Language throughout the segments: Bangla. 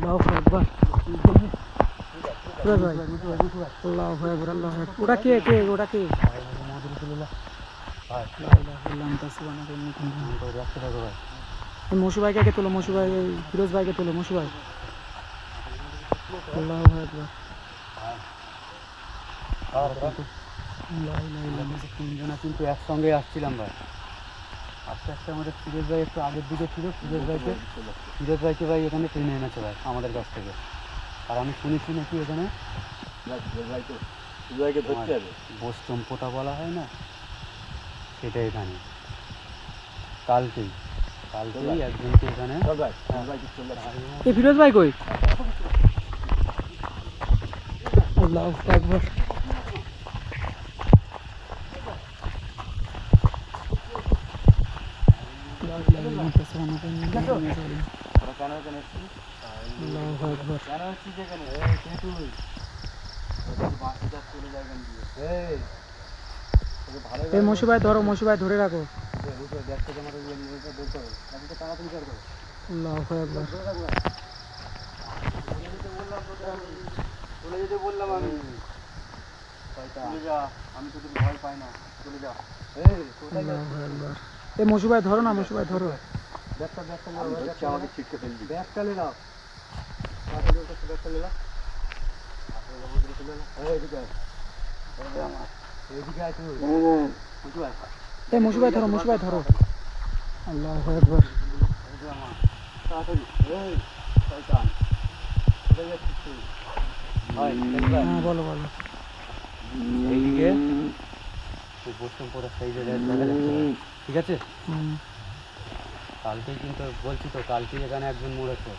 আল্লাহু আকবার। ফিরোজ ভাই, আল্লাহু আকবার, আল্লাহু আকবার। ওটা কে কে ওটা কে? মশু ভাইকে কে তোলো, মশু ভাই, ফিরোজ ভাইকে তোলো, মশু ভাই। আল্লাহু আকবার। তিনজনা কিন্তু একসঙ্গে আসছিলাম ভাই। আস্তে আস্তে আমাদের ফিরোজ ভাই একটু আগের দিকে ছিল। ফিরোজ ভাইকে ভাই এখানে টেনে এনেছে ভাই আমাদের কাছ থেকে। আর আমি শুনেছি নাকি এখানে বোস্টম্পোতা বলা হয় না, সেটা এখানে কালকেই একজনকে এখানে। এই ফিরোজ ভাই কই? আল্লাহু আকবার। এই মশু ভাই ধরো, মশু ভাই ধরে রাখো। আল্লাহু আকবার। চলে যেতে বললাম আমি। চলে যা, আমি তোদের ভয় পাই না, চলে যা। এই মশু ভাই ধরো না, মশু ভাই ধরো। আমাকে ছিটকে ফেলবি। ব্যাগটা লে নাও, ব্যাগটা লে নাও। এই মশু ভাই ধরো, মশু ভাই ধরো। আল্লাহু আকবার। হ্যাঁ বলো বলো। এইদিকে বোস্টম্পোতা সেই জায়গায় দেখা যাচ্ছে, ঠিক আছে? কালকেই কিন্তু বলছি তো, কালকেই এখানে একজন মরেছে।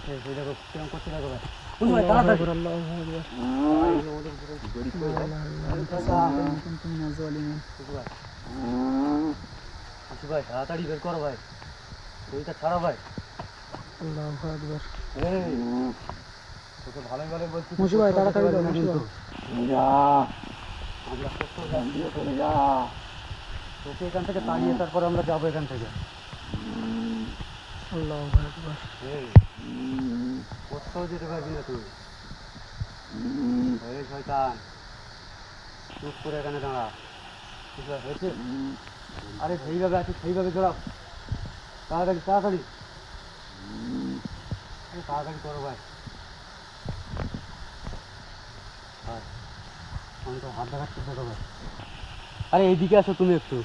সেই দেখো কিরম করছে, দেখো ভাই। ভাই তাড়াতাড়ি বের করো ভাই, ওইটা ছাড়া ভাই। আল্লাহু আকবার। তোকে ভালোই ভালোই বলছি, মশু ভাই তাড়াতাড়ি দাও, মশু ভাই। তোকে এখান থেকে তাড়িয়ে তারপরে আমরা যাবো এখান থেকে। আল্লাহু আকবার। কোথাও যেতে পারবি না তুই। এই শয়তান, চুপ করে এখানে দাঁড়া। ঠিক আছে, হয়েছে? আরে সেইভাবে আছিস, সেইভাবে জড়াও। তাড়াতাড়ি তাড়াতাড়ি তাড়াতাড়ি করো ভাই। আমি তো হাত দেখাচ্ছি তো ভাই। আরে এইদিকে আসো তুমি একটু।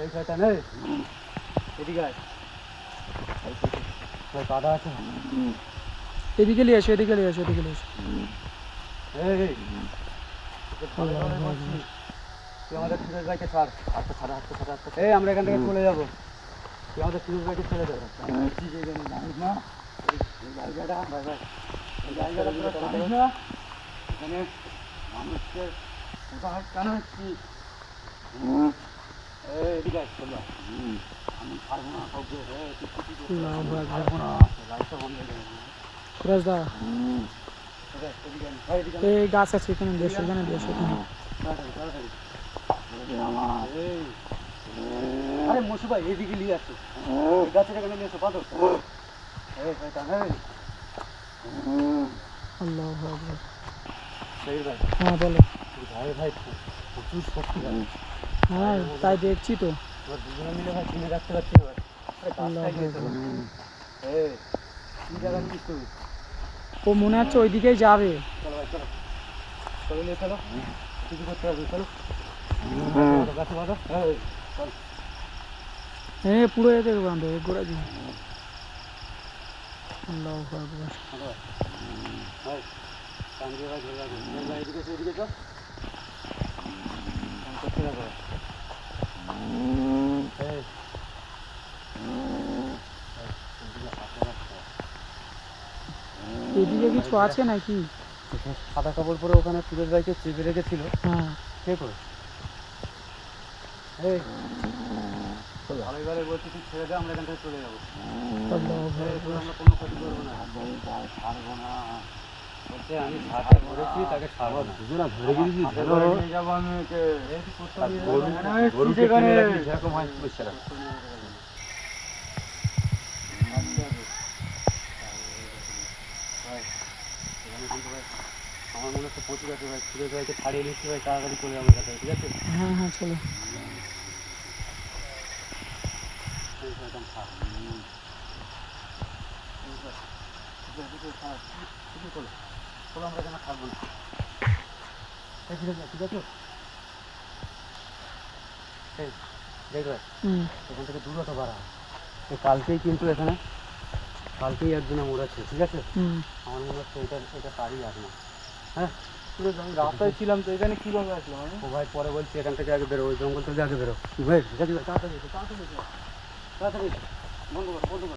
এই শয়তান, এই এদিকে আয়। কাদা আছে, এদিকে নিয়ে এসো, এদিকে নিয়ে এসো, এদিকে নিয়ে এসো। তুই আমাদের ফিরোজ ভাইকে ছাড়। আচ্ছা ছাড়া, আচ্ছা ছাড়া, আচ্ছা। এই আমরা এখান থেকে চলে যাবো, তুই আমাদের ফিরোজ ভাইকে ছেড়ে দেবে না। এই জায়গাটা ভাই ভাই, এই জায়গাটা না, এখানে মানুষকে উদাহরণ কেন হচ্ছি। এদিকে চলো, আমি পারবো না কাউকে। পারবো না, লাইটটা বন্ধ হয়ে যাবে। ফিরোজ দা, এই গাছ আছে এখানে দিয়ে এসো, এখানে দিয়ে এসো। আরে মশু ভাই এদিকে নিয়ে আসো, গাছের এখানে নিয়ে এসো, বাঁধো। আল্লাহু আকবার। ভাই, হ্যাঁ বলো। ভাই ভাই প্রচুর শক্তি ভাই। হ্যাঁ তাই দেখছি তো। দুজনে মিলে ভাই কিনে রাখতে পারছি না ভাই। কি জায়গা নিস তুই? ও মনে হচ্ছে ওইদিকেই যাবে। চলো ভাই চলো, চলো নিয়ে চলো, কিছু করতে পারবে, চলো গাছে বাঁধো। চল, হ্যাঁ পুরো এতে বাঁধো, গোড়া দিন। আল্লাহু আকবার। ভাই কান দিয়ে ভাই ধরে রাখো। ভাই এদিকে এসো, এদিকে চল, করতে রাখো। এদিকে কিছু আছে নাকি? সাদা কাপড় পরে ওখানে সুরেশ ভাইকে চেপে রেখেছিল, হ্যাঁ কে করে? এই ভালো এবারে বলছি তুই ছেড়ে দে, আমরা এখান থেকে চলে যাবো। আমরা কোনো ক্ষতি করবো না, ছাড়বো না বলছে। আমি ছাড়তে ধরেছি, তাকে ছাড়বো না। দুজনা ধরে গিয়েছি, নিয়ে যাবো আমি ওকে। যেরকম হয় সেরকম। আমার মনে হচ্ছে প্রচুর আছে ভাই, সুরেশ ভাইকে ছাড়িয়ে নিচ্ছি ভাই, তাড়াতাড়ি চলে যাবো এখান থেকে, ঠিক আছে? হ্যাঁ হ্যাঁ চলো। একদম ছাড়। চলো আমরা এখানে থাকবো না। ঠিক আছে, ঠিক আছে। এই দেখ ভাই, এখান থেকে দূরত্ব বাড়া। কালকেই কিন্তু এখানে একজনে মরেছে, ঠিক আছে? আমার মনে হচ্ছে এটা তারই আর না। হ্যাঁ, আমি রাস্তায় ছিলাম তো, এখানে কীভাবে আসলাম আমি? ও ভাই পরে বলছি এখান থেকে আগে বেরো, ওই জঙ্গল থেকে আগে বেরো। ভাই ঠিক আছে, তাড়াতাড়ি তাড়াতাড়ি তাড়াতাড়ি বন্ধ করো, বন্ধ করো।